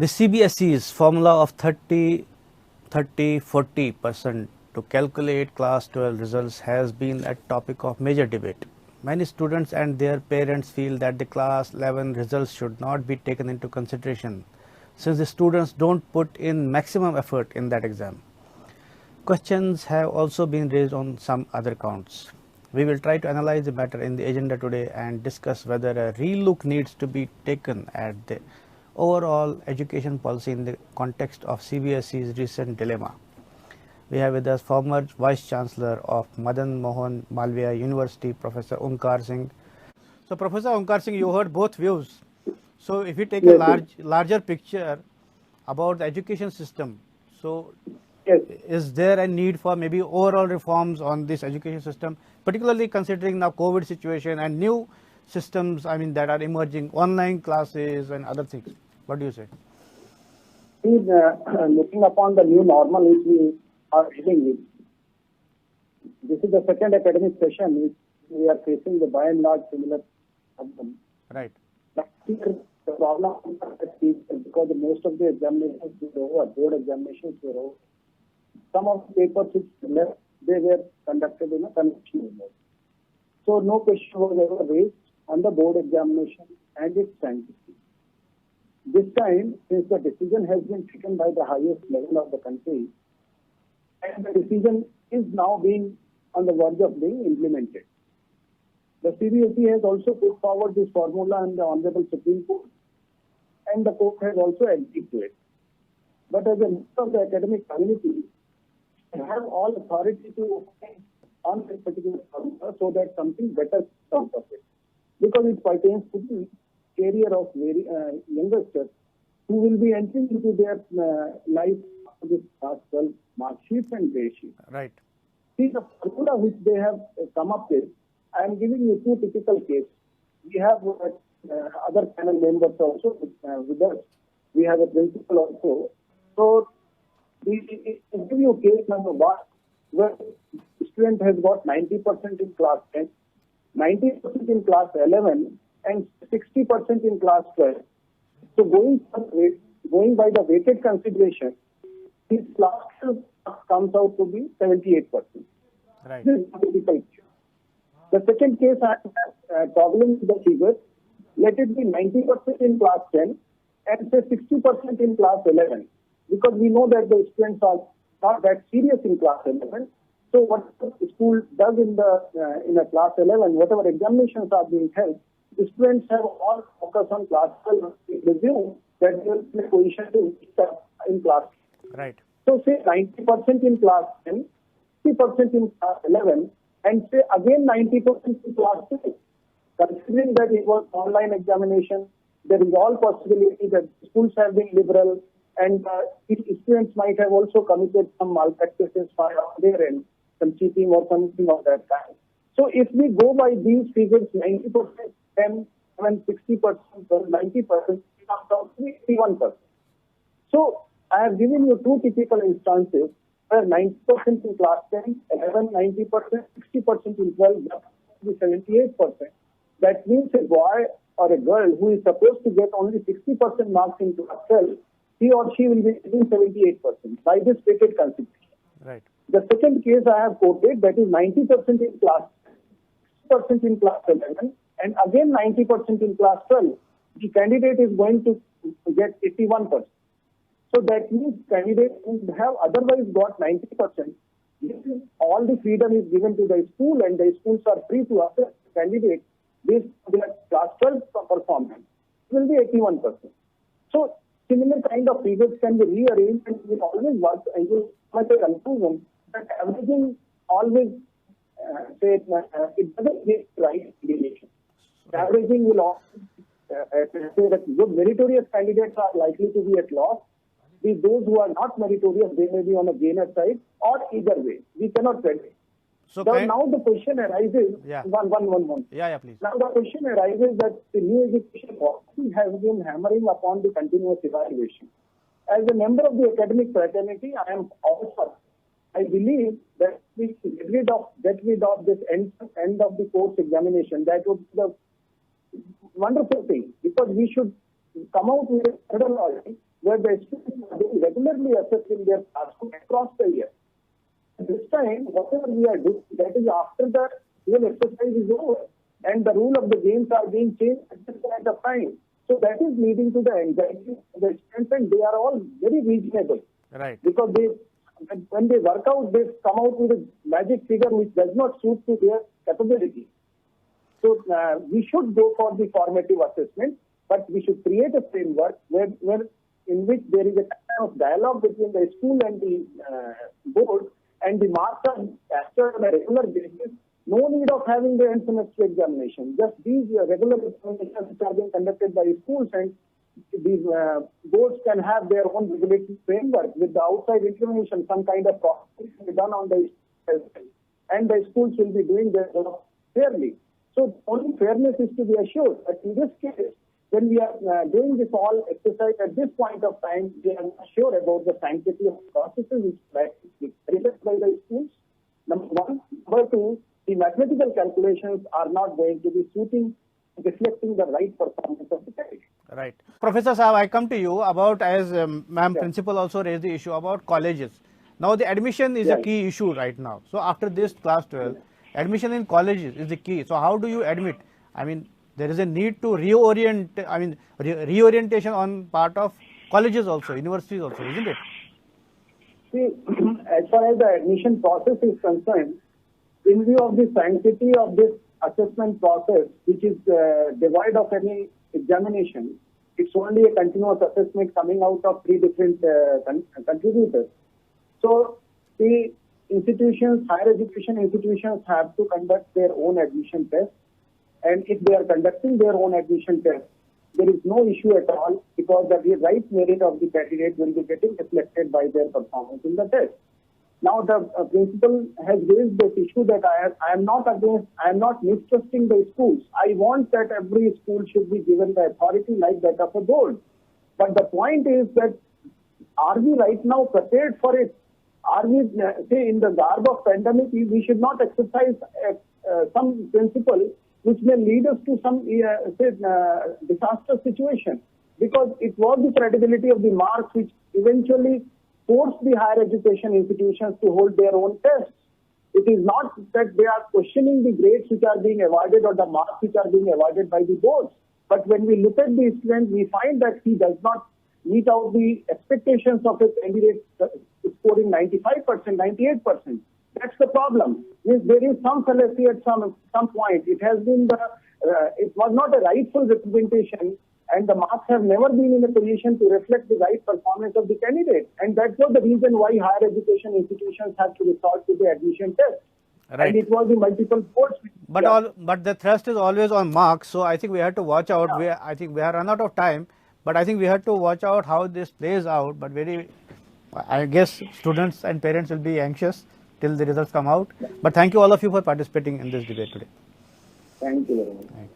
The CBSE's formula of 30-40% to calculate class 12 results has been a topic of major debate. Many students and their parents feel that the class 11 results should not be taken into consideration since the students don't put in maximum effort in that exam. Questions have also been raised on some other counts. We will try to analyze the matter in the agenda today and discuss whether a relook needs to be taken at the overall education policy in the context of CBSE's recent dilemma. We have with us former Vice Chancellor of Madan Mohan Malviya University, Professor Onkar Singh. So, Professor Onkar Singh, you heard both views. So, if you take a larger picture about the education system, so is there a need for maybe overall reforms on this education system, particularly considering now COVID situation and new systems, that are emerging, online classes and other things? What do you say? Looking upon the new normal which we are living with, this is the second academic session which we are facing the by and large similar problem. Right. Last year, the problem is because most of the examinations were over, board examinations were over. Some of the papers which left, they were conducted in a conventional mode. So no question was ever raised on the board examination and its sanctity. This time, since the decision has been taken by the highest level of the country, and the decision is now being on the verge of being implemented. The CBSE has also put forward this formula in the Honorable Supreme Court, and the court has also agreed to it. But as a member of the academic community, I have all authority to opine on this particular formula so that something better comes of it. Because it pertains to the career of very youngsters who will be entering into their life with class 12 mark sheets and grade sheets. Right. See, the formula which they have come up with, I am giving you two typical cases. We have other panel members also with us. We have a principal also. So, we give you case number one, where the student has got 90% in class 10, 90% in class 11, and 60% in class 12. So going by the weighted consideration, his class 12 comes out to be 78%. Right. This is a typical case. The second case, I have problem with the figures. Let it be 90% in class 10 and say 60% in class 11. Because we know that the students are not that serious in class 11. So what the school does in a class 11, whatever examinations are being held, the students have all focus on class 12. We presume that they will be in a position to in class. Right. So say 90% in class 10, 60% in class 11, and say again 90% in class 12. Considering that it was online examination, there is all possibility that schools have been liberal, and students might have also committed some malpractices on their end, some cheating or something of that kind. So if we go by these figures, 90%, 10, 60%, 90%, it comes out to 81%. So I have given you two typical instances where 90% in class 10, 11, 90%, 60% in 12, that will be 78%. That means a boy or a girl who is supposed to get only 60% marks in class 12, he or she will be getting 78% by this weighted consideration. Right. The second case I have quoted, that is 90% in class 60% in class 11, and again 90% in class 12. The candidate is going to get 81%. So that means candidate would have otherwise got 90%. All the freedom is given to the school, and the schools are free to assess the candidate based on their class 12 performance. It will be 81%. So similar kind of figures can be rearranged, and will always work. I will make a conclusion that averaging always it doesn't give right deviation. Averaging will always say that good meritorious candidates are likely to be at loss. Those who are not meritorious, they may be on a gainer side, or either way. We cannot predict. So now the question arises, one. Yeah, please. Now the question arises that the new education policy has been hammering upon the continuous evaluation. As a member of the academic fraternity, I am also, I believe that we get rid of this end of the course examination. That would be the wonderful thing, because we should come out with a methodology where the students are being regularly assessed in their classroom across the year. This time, whatever we are doing, that is after the real exercise is over, and the rule of the games are being changed at this point of time. So that is leading to the anxiety of the students, and they are all very reasonable. Right. Because when they work out, they come out with a magic figure which does not suit to their capability. So we should go for the formative assessment, but we should create a framework where in which there is a kind of dialogue between the school and the board, and the marks are captured on a regular basis. No need of having the end semester examination. Just these regular examinations which are being conducted by schools, and these boards can have their own regulatory framework with the outside intervention, some kind of process will be done on the and the schools will be doing their job fairly. So only fairness is to be assured. But in this case, when we are doing this all exercise at this point of time, we are not sure about the sanctity of the processes which are carried by the schools. Number one. Number two, the mathematical calculations are not going to be reflecting the right performance of the candidate. Right. Professor Saab, I come to you about, as ma'am principal also raised the issue about colleges. Now the admission is a key issue right now. So after this class 12, admission in colleges is the key. So how do you admit? I mean, there is a need to reorient, reorientation on part of colleges also, universities also, isn't it? See, as far as the admission process is concerned, in view of the sanctity of this assessment process, which is devoid of any examination, it's only a continuous assessment coming out of three different contributors. So the institutions, higher education institutions, have to conduct their own admission tests, and if they are conducting their own admission tests, there is no issue at all, because the right merit of the candidate will be getting reflected by their performance in the test. Now the principal has raised this issue that I am not mistrusting the schools. I want that every school should be given the authority like that of a board. But the point is that, are we right now prepared for it? Are we, say, in the garb of pandemic, we should not exercise some principle which may lead us to some disaster situation, because it was the credibility of the marks which eventually forced the higher education institutions to hold their own tests. It is not that they are questioning the grades which are being awarded or the marks which are being awarded by the boards. But when we look at the student, we find that he does not meet out the expectations of a candidate scoring 95%, 98%. That's the problem. There is some fallacy at some point. It has been it was not a rightful representation, and the marks have never been in a position to reflect the right performance of the candidate. And that was the reason why higher education institutions have to resort to the admission test. Right. And it was the multiple boards. But the thrust is always on marks. So I think we have to watch out. I think we have run out of time, but I think we have to watch out how this plays out. But I guess students and parents will be anxious till the results come out. But thank you all of you for participating in this debate today. Thank you very much.